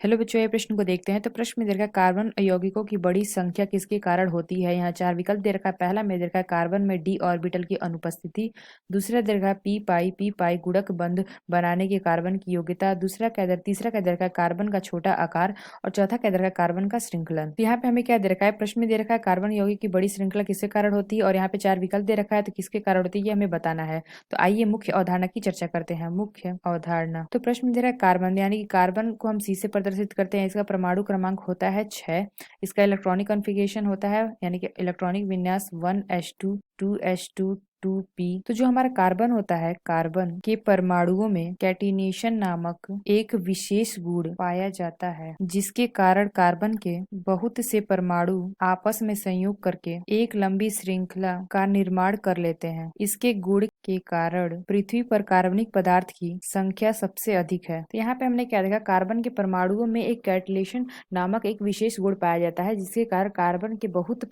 Hello बच्चों, ये प्रश्न को देखते हैं। तो प्रश्न में दे रखा है कार्बन यौगिकों की बड़ी संख्या किसके कारण होती है। यहाँ चार विकल्प दे रखा है। पहला में दे रखा है कार्बन में डी ऑर्बिटल की अनुपस्थिति। दूसरा दे रखा है पी पाई गुणक बंध बनाने के कार्बन की योग्यता। तीसरा कह दे रखा है कार्बन का छोटा आकार। और चौथा कह दे रखा है कार्बन का श्रृंखलन। तो यहाँ पे हमें क्या दे रखा है, प्रश्न में दे रखा है कार्बन यौगिक की बड़ी श्रृंखला किसके कारण होती है, और यहाँ पे चार विकल्प दे रखा है, तो किसके कारण होती है ये हमें बताना है। तो आइए मुख्य अवधारणा की चर्चा करते हैं। मुख्य अवधारणा, तो प्रश्न में दे रहा है कार्बन, यानी कि कार्बन को हम सी से प्रदर्शित करते हैं। इसका परमाणु क्रमांक होता है 6। इसका इलेक्ट्रॉनिक कॉन्फ़िगरेशन होता है, यानी कि इलेक्ट्रॉनिक विन्यास 1s2 2s2 2p। तो जो हमारा कार्बन होता है, कार्बन के परमाणुओं में कैटिनेशन नामक एक विशेष गुण पाया जाता है, जिसके कारण कार्बन के बहुत से परमाणु आपस में संयोग करके एक लंबी श्रृंखला का निर्माण कर लेते हैं। इसके गुण के कारण पृथ्वी पर कार्बनिक पदार्थ की संख्या सबसे अधिक है। तो यहाँ पे हमने क्या देखा, कार्बन के परमाणुओं में एक कैटिलेशन नामक एक विशेष गुण पाया जाता है, जिसके कारण कार्बन के बहुत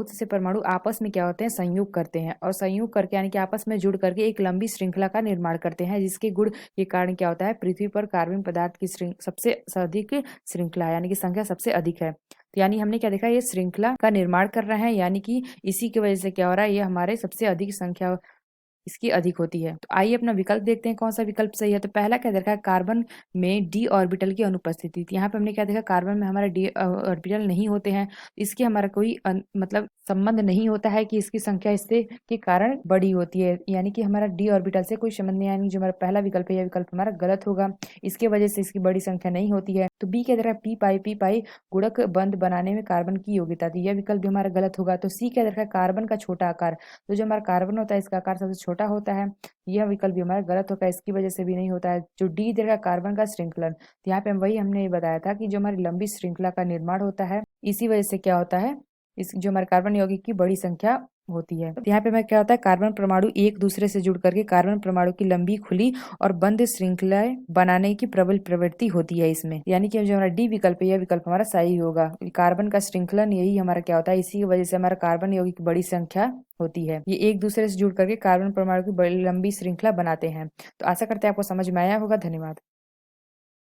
से परमाणु आपस में क्या होते हैं, संयोग करते हैं, और संयोग करके यानी कि आपस में जुड़ करके एक लंबी श्रृंखला का निर्माण करते हैं, जिसके गुण के कारण क्या होता है, पृथ्वी पर कार्बन पदार्थ की सबसे अधिक श्रृंखला यानी कि संख्या सबसे अधिक है। तो यानी हमने क्या देखा, ये श्रृंखला का निर्माण कर रहे हैं, यानी कि इसी की वजह से क्या हो रहा है, ये हमारे सबसे अधिक संख्या इसकी अधिक होती है। तो आइए अपना विकल्प देखते हैं कौन सा विकल्प सही है। तो पहला क्या देखा है, कार्बन में डी ऑर्बिटल की अनुपस्थिति। यहाँ पे हमने क्या देखा, कार्बन में हमारा डी ऑर्बिटल नहीं होते हैं। इसके हमारा कोई मतलब संबंध नहीं होता है कि इसकी संख्या इससे के कारण बड़ी होती है, यानी कि हमारा डी ऑर्बिटल से कोई संबंध नहीं, यानी जो हमारा पहला विकल्प है यह विकल्प हमारा गलत होगा। इसके वजह से इसकी बड़ी संख्या नहीं होती है। तो बी क्या दे रहा है, पी पाई गुणक बंध बनाने में कार्बन की योग्यता थी, यह विकल्प भी हमारा गलत होगा। तो सी क्या दे रखा है, कार्बन का छोटा आकार। तो जो हमारा कार्बन होता है इसका आकार सबसे छोटा होता है, यह विकल्प भी हमारा गलत होगा, इसकी वजह से भी नहीं होता है। जो डी दे रखा है कार्बन का श्रृंखलन, तो यहाँ पे हमने बताया था कि जो हमारी लंबी श्रृंखला का निर्माण होता है, इसी वजह से क्या होता है, इस जो हमारे कार्बन यौगिक की बड़ी संख्या होती है। तो यहाँ पे मैं क्या होता है, कार्बन परमाणु एक दूसरे से जुड़ करके कार्बन परमाणु की लंबी खुली और बंद श्रृंखलाएं बनाने की प्रबल प्रवृत्ति होती है इसमें, यानी कि जो हमारा डी विकल्प है यह विकल्प हमारा सही होगा। कार्बन का श्रृंखलन यही हमारा क्या होता है, इसी की वजह से हमारा कार्बन यौगिक की बड़ी संख्या होती है। ये एक दूसरे से जुड़ करके कार्बन परमाणु की बड़ी लंबी श्रृंखला बनाते हैं। तो आशा करते हैं आपको समझ में आया होगा। धन्यवाद।